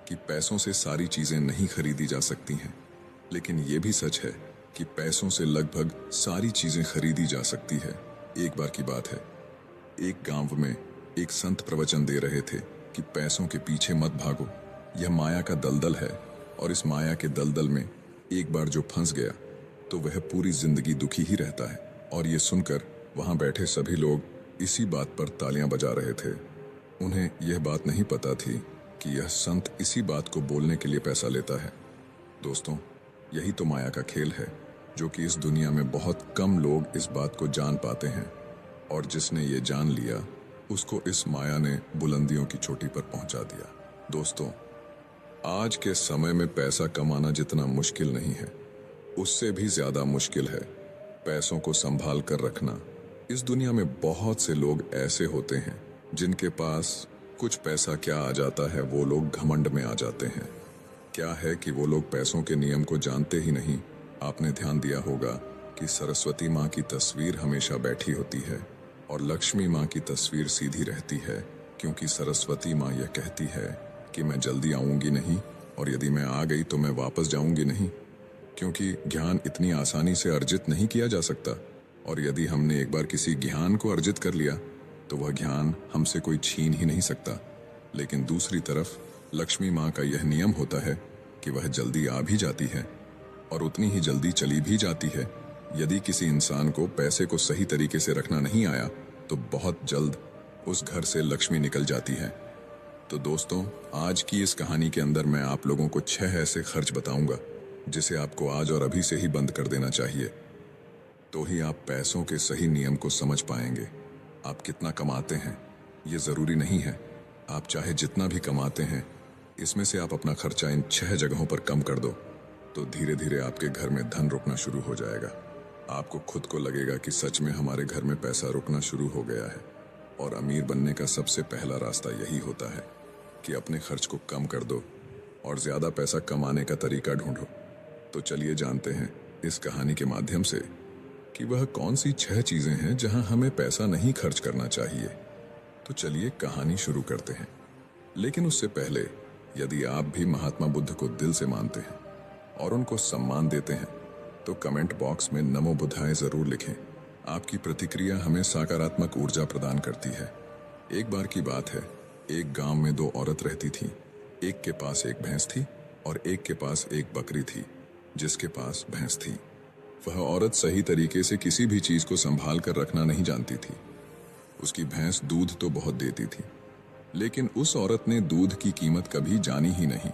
कि पैसों से सारी चीजें नहीं खरीदी जा सकती हैं, लेकिन ये भी सच है कि पैसों से लगभग सारी चीजें खरीदी जा सकती है। एक बार की बात है, एक गांव में एक संत प्रवचन दे रहे थे कि पैसों के पीछे मत भागो, यह माया का दलदल है और इस माया के दलदल में एक बार जो फंस गया तो वह पूरी जिंदगी दुखी ही रहता है। और ये सुनकर वहां बैठे सभी लोग इसी बात पर तालियां बजा रहे थे। उन्हें यह बात नहीं पता थी कि यह संत इसी बात को बोलने के लिए पैसा लेता है। दोस्तों, यही तो माया का खेल है, जो कि इस दुनिया में बहुत कम लोग इस बात को जान पाते हैं, और जिसने ये जान लिया उसको इस माया ने बुलंदियों की चोटी पर पहुंचा दिया। दोस्तों, आज के समय में पैसा कमाना जितना मुश्किल नहीं है, उससे भी ज्यादा मुश्किल है पैसों को संभाल कर रखना। इस दुनिया में बहुत से लोग ऐसे होते हैं जिनके पास कुछ पैसा क्या आ जाता है, वो लोग घमंड में आ जाते हैं। क्या है कि वो लोग पैसों के नियम को जानते ही नहीं। आपने ध्यान दिया होगा कि सरस्वती माँ की तस्वीर हमेशा बैठी होती है और लक्ष्मी माँ की तस्वीर सीधी रहती है, क्योंकि सरस्वती माँ यह कहती है कि मैं जल्दी आऊंगी नहीं, और यदि मैं आ गई तो मैं वापस जाऊंगी नहीं, क्योंकि ज्ञान इतनी आसानी से अर्जित नहीं किया जा सकता, और यदि हमने एक बार किसी ज्ञान को अर्जित कर लिया तो वह ज्ञान हमसे कोई छीन ही नहीं सकता। लेकिन दूसरी तरफ लक्ष्मी माँ का यह नियम होता है कि वह जल्दी आ भी जाती है और उतनी ही जल्दी चली भी जाती है। यदि किसी इंसान को पैसे को सही तरीके से रखना नहीं आया तो बहुत जल्द उस घर से लक्ष्मी निकल जाती है। तो दोस्तों, आज की इस कहानी के अंदर मैं आप लोगों को 6 ऐसे खर्च बताऊंगा जिसे आपको आज और अभी से ही बंद कर देना चाहिए, तो ही आप पैसों के सही नियम को समझ पाएंगे। आप कितना कमाते हैं ये जरूरी नहीं है, आप चाहे जितना भी कमाते हैं, इसमें से आप अपना खर्चा इन 6 जगहों पर कम कर दो तो धीरे धीरे आपके घर में धन रुकना शुरू हो जाएगा। आपको खुद को लगेगा कि सच में हमारे घर में पैसा रुकना शुरू हो गया है। और अमीर बनने का सबसे पहला रास्ता यही होता है कि अपने खर्च को कम कर दो और ज्यादा पैसा कमाने का तरीका ढूंढो। तो चलिए जानते हैं इस कहानी के माध्यम से कि वह कौन सी 6 चीजें हैं जहां हमें पैसा नहीं खर्च करना चाहिए। तो चलिए कहानी शुरू करते हैं। लेकिन उससे पहले, यदि आप भी महात्मा बुद्ध को दिल से मानते हैं और उनको सम्मान देते हैं तो कमेंट बॉक्स में नमो बुद्धाय जरूर लिखें। आपकी प्रतिक्रिया हमें सकारात्मक ऊर्जा प्रदान करती है। एक बार की बात है, एक गांव में 2 औरत रहती थीं। एक के पास एक भैंस थी और एक के पास एक बकरी थी। जिसके पास भैंस थी, वह औरत सही तरीके से किसी भी चीज को संभाल कर रखना नहीं जानती थी। उसकी भैंस दूध तो बहुत देती थी, लेकिन उस औरत ने दूध की कीमत कभी जानी ही नहीं,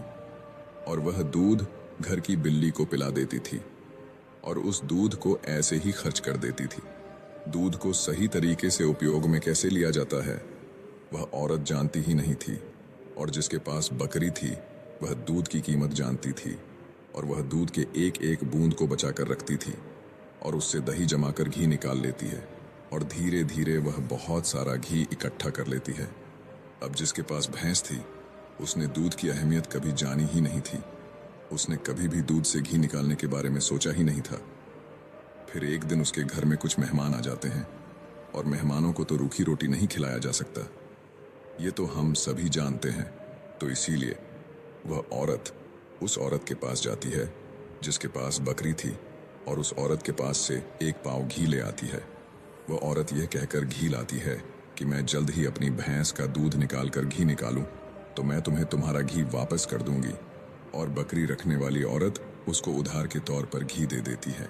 और वह दूध घर की बिल्ली को पिला देती थी और उस दूध को ऐसे ही खर्च कर देती थी। दूध को सही तरीके से उपयोग में कैसे लिया जाता है वह औरत जानती ही नहीं थी। और जिसके पास बकरी थी वह दूध की कीमत जानती थी और वह दूध के एक एक बूंद को बचा कर रखती थी और उससे दही जमाकर घी निकाल लेती है और धीरे धीरे वह बहुत सारा घी इकट्ठा कर लेती है। अब जिसके पास भैंस थी उसने दूध की अहमियत कभी जानी ही नहीं थी। उसने कभी भी दूध से घी निकालने के बारे में सोचा ही नहीं था। फिर एक दिन उसके घर में कुछ मेहमान आ जाते हैं और मेहमानों को तो रूखी रोटी नहीं खिलाया जा सकता, ये तो हम सभी जानते हैं। तो इसीलिए वह औरत उस औरत के पास जाती है जिसके पास बकरी थी और उस औरत के पास से एक पाव घी ले आती है। वह औरत यह कहकर घी लाती है कि मैं जल्द ही अपनी भैंस का दूध निकाल कर घी निकालूं तो मैं तुम्हें तुम्हारा घी वापस कर दूंगी। और बकरी रखने वाली औरत उसको उधार के तौर पर घी दे देती है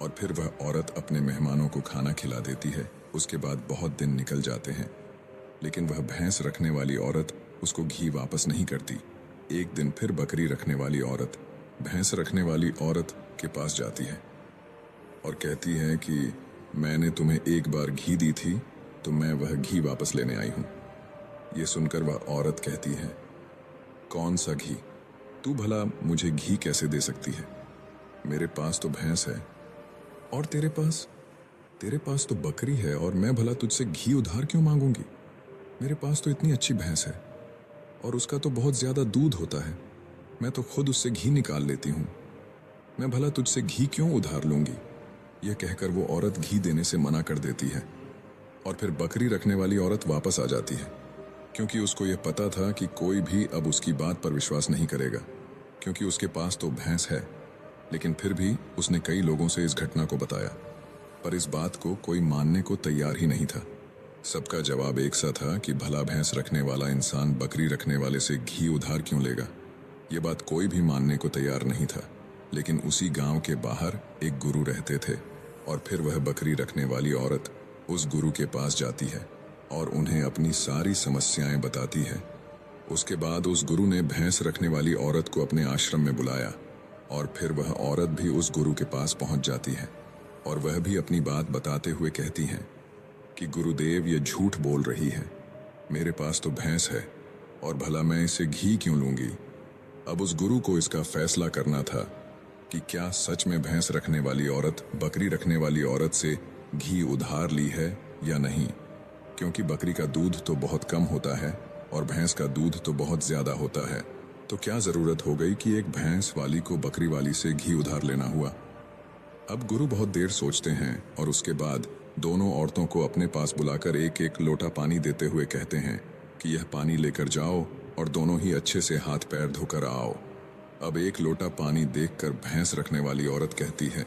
और फिर वह औरत अपने मेहमानों को खाना खिला देती है। उसके बाद बहुत दिन निकल जाते हैं, लेकिन वह भैंस रखने वाली औरत उसको घी वापस नहीं करती। एक दिन फिर बकरी रखने वाली औरत भैंस रखने वाली औरत के पास जाती है और कहती है कि मैंने तुम्हें एक बार घी दी थी तो मैं वह घी वापस लेने आई हूं। ये सुनकर वह औरत कहती है, कौन सा घी? तू भला मुझे घी कैसे दे सकती है? मेरे पास तो भैंस है और तेरे पास तो बकरी है, और मैं भला तुझसे घी उधार क्यों मांगूंगी? मेरे पास तो इतनी अच्छी भैंस है और उसका तो बहुत ज्यादा दूध होता है, मैं तो खुद उससे घी निकाल लेती हूँ। मैं भला तुझसे घी क्यों उधार लूंगी? यह कहकर वो औरत घी देने से मना कर देती है और फिर बकरी रखने वाली औरत वापस आ जाती है क्योंकि उसको यह पता था कि कोई भी अब उसकी बात पर विश्वास नहीं करेगा, क्योंकि उसके पास तो भैंस है। लेकिन फिर भी उसने कई लोगों से इस घटना को बताया, पर इस बात को कोई मानने को तैयार ही नहीं था। सबका जवाब एक सा था कि भला भैंस रखने वाला इंसान बकरी रखने वाले से घी उधार क्यों लेगा। ये बात कोई भी मानने को तैयार नहीं था। लेकिन उसी गांव के बाहर एक गुरु रहते थे, और फिर वह बकरी रखने वाली औरत उस गुरु के पास जाती है और उन्हें अपनी सारी समस्याएं बताती है। उसके बाद उस गुरु ने भैंस रखने वाली औरत को अपने आश्रम में बुलाया, और फिर वह औरत भी उस गुरु के पास पहुंच जाती है, और वह भी अपनी बात बताते हुए कहती हैं कि गुरुदेव, ये झूठ बोल रही है, मेरे पास तो भैंस है, और भला मैं इसे घी क्यों लूंगी। अब उस गुरु को इसका फैसला करना था कि क्या सच में भैंस रखने वाली औरत बकरी रखने वाली औरत से घी उधार ली है या नहीं, क्योंकि बकरी का दूध तो बहुत कम होता है और भैंस का दूध तो बहुत ज्यादा होता है। तो क्या जरूरत हो गई कि एक भैंस वाली को बकरी वाली से घी उधार लेना हुआ। अब गुरु बहुत देर सोचते हैं और उसके बाद दोनों औरतों को अपने पास बुलाकर एक एक लोटा पानी देते हुए कहते हैं कि यह पानी लेकर जाओ और दोनों ही अच्छे से हाथ पैर धोकर आओ। अब एक लोटा पानी देखकर भैंस रखने वाली औरत कहती है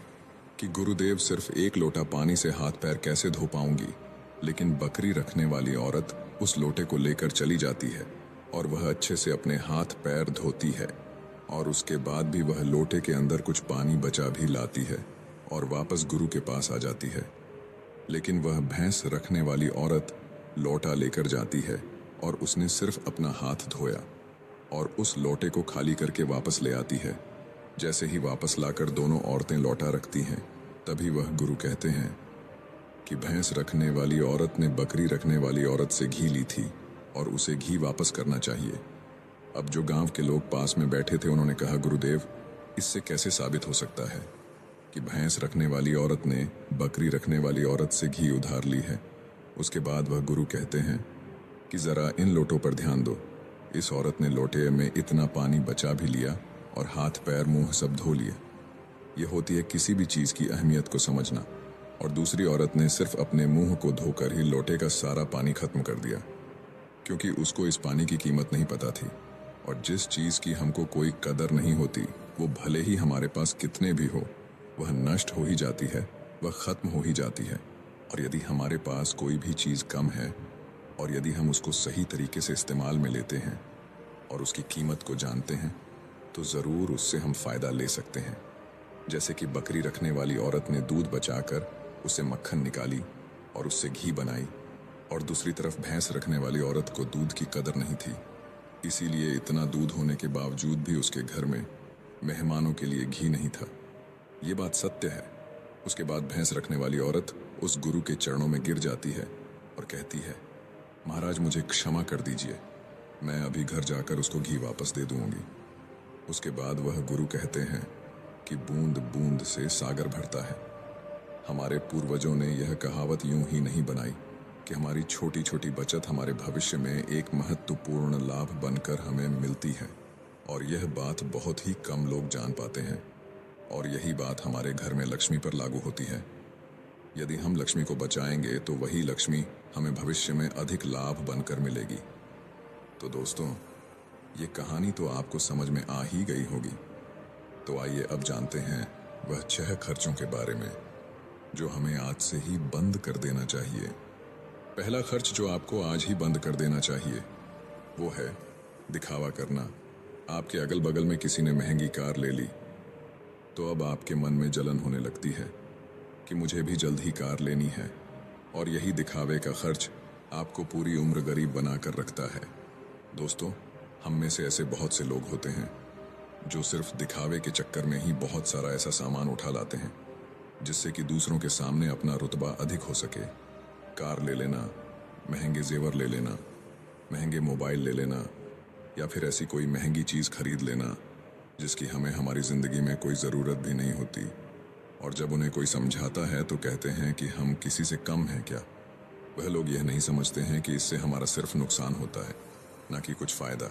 कि गुरुदेव, सिर्फ एक लोटा पानी से हाथ पैर कैसे धो पाऊंगी। लेकिन बकरी रखने वाली औरत उस लोटे को लेकर चली जाती है और वह अच्छे से अपने हाथ पैर धोती है, और उसके बाद भी वह लोटे के अंदर कुछ पानी बचा भी लाती है और वापस गुरु के पास आ जाती है। लेकिन वह भैंस रखने वाली औरत लोटा लेकर जाती है और उसने सिर्फ अपना हाथ धोया और उस लोटे को खाली करके वापस ले आती है। जैसे ही वापस लाकर दोनों औरतें लौटा रखती हैं, तभी वह गुरु कहते हैं कि भैंस रखने वाली औरत ने बकरी रखने वाली औरत से घी ली थी और उसे घी वापस करना चाहिए। अब जो गांव के लोग पास में बैठे थे उन्होंने कहा, गुरुदेव, इससे कैसे साबित हो सकता है कि भैंस रखने वाली औरत ने बकरी रखने वाली औरत से घी उधार ली है। उसके बाद वह गुरु कहते हैं कि जरा इन लोटों पर ध्यान दो। इस औरत ने लोटे में इतना पानी बचा भी लिया और हाथ पैर मुंह सब धो लिए। ये होती है किसी भी चीज की अहमियत को समझना। और दूसरी औरत ने सिर्फ अपने मुंह को धोकर ही लोटे का सारा पानी खत्म कर दिया, क्योंकि उसको इस पानी की कीमत नहीं पता थी। और जिस चीज की हमको कोई कदर नहीं होती, वो भले ही हमारे पास कितने भी हो, वह नष्ट हो ही जाती है, वह खत्म हो ही जाती है। और यदि हमारे पास कोई भी चीज कम है और यदि हम उसको सही तरीके से इस्तेमाल में लेते हैं और उसकी कीमत को जानते हैं, तो जरूर उससे हम फायदा ले सकते हैं। जैसे कि बकरी रखने वाली औरत ने दूध बचाकर उसे मक्खन निकाली और उससे घी बनाई, और दूसरी तरफ भैंस रखने वाली औरत को दूध की कदर नहीं थी, इसीलिए इतना दूध होने के बावजूद भी उसके घर में मेहमानों के लिए घी नहीं था। ये बात सत्य है। उसके बाद भैंस रखने वाली औरत उस गुरु के चरणों में गिर जाती है और कहती है, महाराज, मुझे क्षमा कर दीजिए, मैं अभी घर जाकर उसको घी वापस दे दूंगी। उसके बाद वह गुरु कहते हैं कि बूंद बूंद से सागर भरता है। हमारे पूर्वजों ने यह कहावत यूं ही नहीं बनाई कि हमारी छोटी छोटी बचत हमारे भविष्य में एक महत्वपूर्ण लाभ बनकर हमें मिलती है, और यह बात बहुत ही कम लोग जान पाते हैं। और यही बात हमारे घर में लक्ष्मी पर लागू होती है। यदि हम लक्ष्मी को बचाएंगे तो वही लक्ष्मी हमें भविष्य में अधिक लाभ बनकर मिलेगी। तो दोस्तों, ये कहानी तो आपको समझ में आ ही गई होगी। तो आइए अब जानते हैं वह 6 खर्चों के बारे में जो हमें आज से ही बंद कर देना चाहिए। पहला खर्च जो आपको आज ही बंद कर देना चाहिए वो है दिखावा करना। आपके अगल बगल में किसी ने महंगी कार ले ली तो अब आपके मन में जलन होने लगती है कि मुझे भी जल्द ही कार लेनी है, और यही दिखावे का खर्च आपको पूरी उम्र गरीब बनाकर रखता है। दोस्तों, हम में से ऐसे बहुत से लोग होते हैं जो सिर्फ दिखावे के चक्कर में ही बहुत सारा ऐसा सामान उठा लाते हैं जिससे कि दूसरों के सामने अपना रुतबा अधिक हो सके। कार ले लेना, महंगे जेवर ले लेना, महंगे मोबाइल ले लेना, या फिर ऐसी कोई महंगी चीज़ खरीद लेना जिसकी हमें हमारी ज़िंदगी में कोई ज़रूरत भी नहीं होती। और जब उन्हें कोई समझाता है तो कहते हैं कि हम किसी से कम हैं क्या। वह लोग यह नहीं समझते हैं कि इससे हमारा सिर्फ नुकसान होता है, ना कि कुछ फ़ायदा।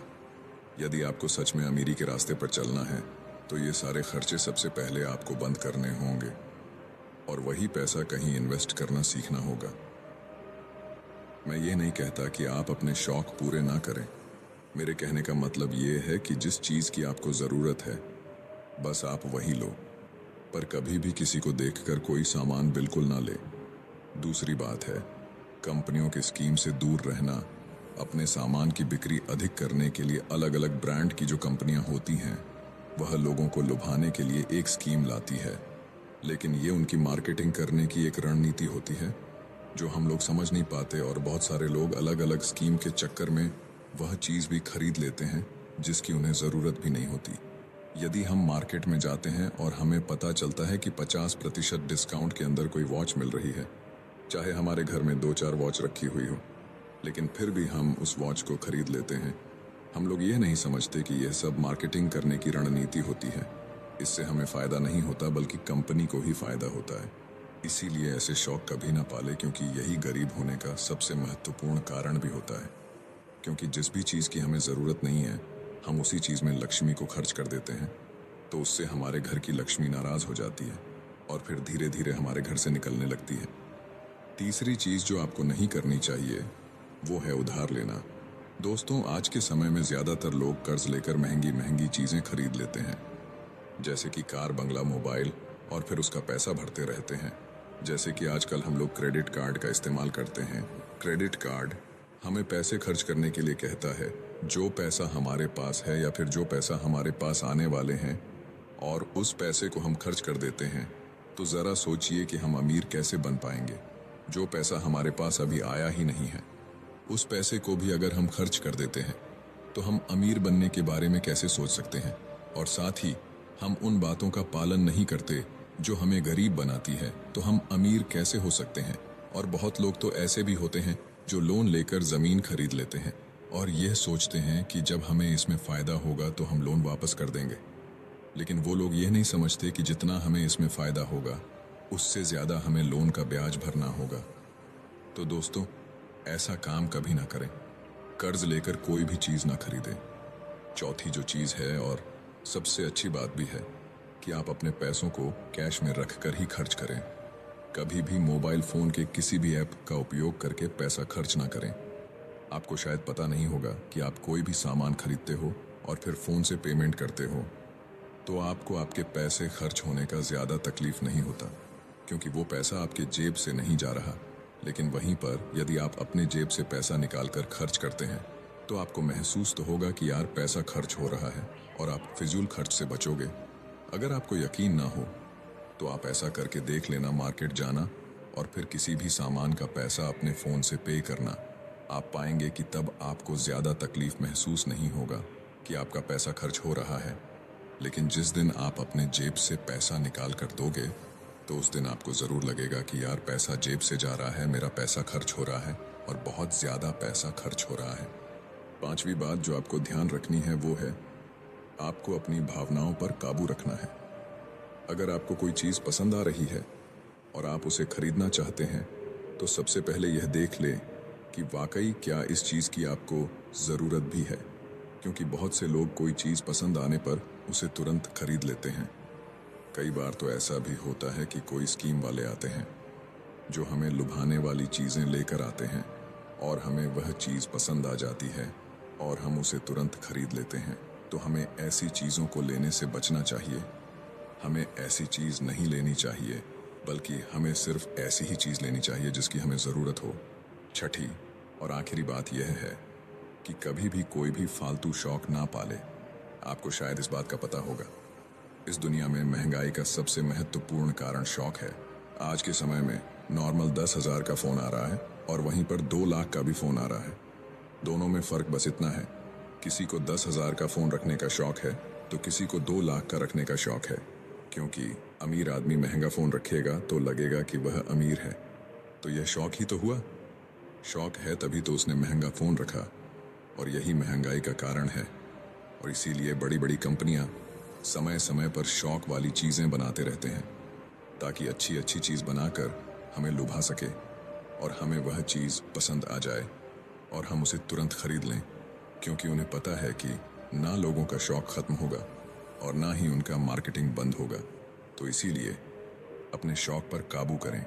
यदि आपको सच में अमीरी के रास्ते पर चलना है तो ये सारे खर्चे सबसे पहले आपको बंद करने होंगे और वही पैसा कहीं इन्वेस्ट करना सीखना होगा। मैं ये नहीं कहता कि आप अपने शौक पूरे ना करें। मेरे कहने का मतलब ये है कि जिस चीज़ की आपको ज़रूरत है बस आप वही लो, पर कभी भी किसी को देखकर कोई सामान बिल्कुल ना ले। दूसरी बात है, कंपनियों की स्कीम से दूर रहना। अपने सामान की बिक्री अधिक करने के लिए अलग अलग ब्रांड की जो कंपनियां होती हैं वह लोगों को लुभाने के लिए एक स्कीम लाती है, लेकिन ये उनकी मार्केटिंग करने की एक रणनीति होती है जो हम लोग समझ नहीं पाते, और बहुत सारे लोग अलग अलग स्कीम के चक्कर में वह चीज़ भी खरीद लेते हैं जिसकी उन्हें ज़रूरत भी नहीं होती। यदि हम मार्केट में जाते हैं और हमें पता चलता है कि 50% डिस्काउंट के अंदर कोई वॉच मिल रही है, चाहे हमारे घर में 2-4 वॉच रखी हुई हो, लेकिन फिर भी हम उस वॉच को खरीद लेते हैं। हम लोग ये नहीं समझते कि यह सब मार्केटिंग करने की रणनीति होती है। इससे हमें फ़ायदा नहीं होता बल्कि कंपनी को ही फ़ायदा होता है। इसीलिए ऐसे शौक कभी ना पाले, क्योंकि यही गरीब होने का सबसे महत्वपूर्ण कारण भी होता है। क्योंकि जिस भी चीज़ की हमें ज़रूरत नहीं है हम उसी चीज़ में लक्ष्मी को खर्च कर देते हैं, तो उससे हमारे घर की लक्ष्मी नाराज़ हो जाती है और फिर धीरे धीरे हमारे घर से निकलने लगती है। तीसरी चीज़ जो आपको नहीं करनी चाहिए वो है उधार लेना। दोस्तों, आज के समय में ज़्यादातर लोग कर्ज लेकर महंगी महंगी चीज़ें खरीद लेते हैं, जैसे कि कार, बंगला, मोबाइल, और फिर उसका पैसा भरते रहते हैं। जैसे कि आजकल हम लोग क्रेडिट कार्ड का इस्तेमाल करते हैं। क्रेडिट कार्ड हमें पैसे खर्च करने के लिए कहता है। जो पैसा हमारे पास है या फिर जो पैसा हमारे पास आने वाले हैं और उस पैसे को हम खर्च कर देते हैं, तो ज़रा सोचिए कि हम अमीर कैसे बन पाएंगे। जो पैसा हमारे पास अभी आया ही नहीं है, उस पैसे को भी अगर हम खर्च कर देते हैं तो हम अमीर बनने के बारे में कैसे सोच सकते हैं। और साथ ही हम उन बातों का पालन नहीं करते जो हमें गरीब बनाती है, तो हम अमीर कैसे हो सकते हैं। और बहुत लोग तो ऐसे भी होते हैं जो लोन लेकर ज़मीन खरीद लेते हैं और यह सोचते हैं कि जब हमें इसमें फ़ायदा होगा तो हम लोन वापस कर देंगे। लेकिन वो लोग ये नहीं समझते कि जितना हमें इसमें फ़ायदा होगा उससे ज़्यादा हमें लोन का ब्याज भरना होगा। तो दोस्तों, ऐसा काम कभी ना करें। कर्ज लेकर कोई भी चीज़ ना खरीदें। चौथी जो चीज़ है और सबसे अच्छी बात भी है कि आप अपने पैसों को कैश में रख कर ही खर्च करें। कभी भी मोबाइल फ़ोन के किसी भी ऐप का उपयोग करके पैसा खर्च ना करें। आपको शायद पता नहीं होगा कि आप कोई भी सामान खरीदते हो और फिर फ़ोन से पेमेंट करते हो तो आपको आपके पैसे खर्च होने का ज़्यादा तकलीफ नहीं होता, क्योंकि वो पैसा आपके जेब से नहीं जा रहा। लेकिन वहीं पर यदि आप अपने जेब से पैसा निकाल कर खर्च करते हैं तो आपको महसूस तो होगा कि यार पैसा खर्च हो रहा है, और आप फिजूल खर्च से बचोगे। अगर आपको यकीन ना हो तो आप ऐसा करके देख लेना, मार्केट जाना और फिर किसी भी सामान का पैसा अपने फ़ोन से पे करना। आप पाएंगे कि तब आपको ज़्यादा तकलीफ महसूस नहीं होगा कि आपका पैसा खर्च हो रहा है। लेकिन जिस दिन आप अपने जेब से पैसा निकाल कर दोगे तो उस दिन आपको ज़रूर लगेगा कि यार पैसा जेब से जा रहा है, मेरा पैसा खर्च हो रहा है और बहुत ज़्यादा पैसा खर्च हो रहा है। पांचवी बात जो आपको ध्यान रखनी है वो है आपको अपनी भावनाओं पर काबू रखना है। अगर आपको कोई चीज़ पसंद आ रही है और आप उसे खरीदना चाहते हैं तो सबसे पहले यह देख लें कि वाकई क्या इस चीज़ की आपको ज़रूरत भी है, क्योंकि बहुत से लोग कोई चीज़ पसंद आने पर उसे तुरंत खरीद लेते हैं। कई बार तो ऐसा भी होता है कि कोई स्कीम वाले आते हैं जो हमें लुभाने वाली चीज़ें लेकर आते हैं और हमें वह चीज़ पसंद आ जाती है और हम उसे तुरंत खरीद लेते हैं। तो हमें ऐसी चीज़ों को लेने से बचना चाहिए। हमें ऐसी चीज़ नहीं लेनी चाहिए, बल्कि हमें सिर्फ ऐसी ही चीज़ लेनी चाहिए जिसकी हमें ज़रूरत हो। छठी और आखिरी बात यह है कि कभी भी कोई भी फालतू शौक ना पाले। आपको शायद इस बात का पता होगा, इस दुनिया में महंगाई का सबसे महत्वपूर्ण कारण शौक है। आज के समय में नॉर्मल 10,000 का फ़ोन आ रहा है और वहीं पर 2 लाख का भी फ़ोन आ रहा है। दोनों में फ़र्क बस इतना है, किसी को 10,000 का फ़ोन रखने का शौक है तो किसी को 2 लाख का रखने का शौक है। क्योंकि अमीर आदमी महंगा फ़ोन रखेगा तो लगेगा कि वह अमीर है, तो यह शौक ही तो हुआ। शौक है तभी तो उसने महंगा फ़ोन रखा, और यही महंगाई का कारण है। और इसीलिए बड़ी बड़ी कंपनियां समय समय पर शौक वाली चीज़ें बनाते रहते हैं ताकि अच्छी अच्छी चीज़ बनाकर हमें लुभा सके और हमें वह चीज़ पसंद आ जाए और हम उसे तुरंत खरीद लें, क्योंकि उन्हें पता है कि ना लोगों का शौक ख़त्म होगा और ना ही उनका मार्केटिंग बंद होगा। तो इसीलिए अपने शौक पर काबू करें,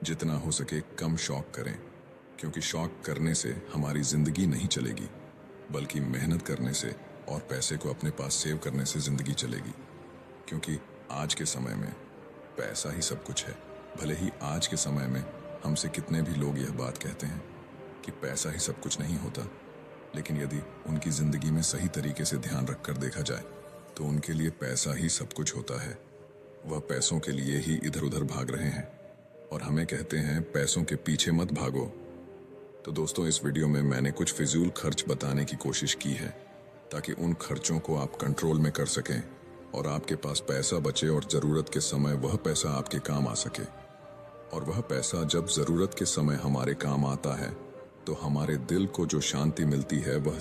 जितना हो सके कम शौक करें। क्योंकि शौक करने से हमारी जिंदगी नहीं चलेगी, बल्कि मेहनत करने से और पैसे को अपने पास सेव करने से जिंदगी चलेगी। क्योंकि आज के समय में पैसा ही सब कुछ है। भले ही आज के समय में हमसे कितने भी लोग यह बात कहते हैं कि पैसा ही सब कुछ नहीं होता, लेकिन यदि उनकी जिंदगी में सही तरीके से ध्यान रखकर देखा जाए तो उनके लिए पैसा ही सब कुछ होता है। वह पैसों के लिए ही इधर उधर भाग रहे हैं और हमें कहते हैं पैसों के पीछे मत भागो। तो दोस्तों, इस वीडियो में मैंने कुछ फिजूल खर्च बताने की कोशिश की है ताकि उन खर्चों को आप कंट्रोल में कर सकें और आपके पास पैसा बचे और ज़रूरत के समय वह पैसा आपके काम आ सके। और वह पैसा जब ज़रूरत के समय हमारे काम आता है तो हमारे दिल को जो शांति मिलती है वह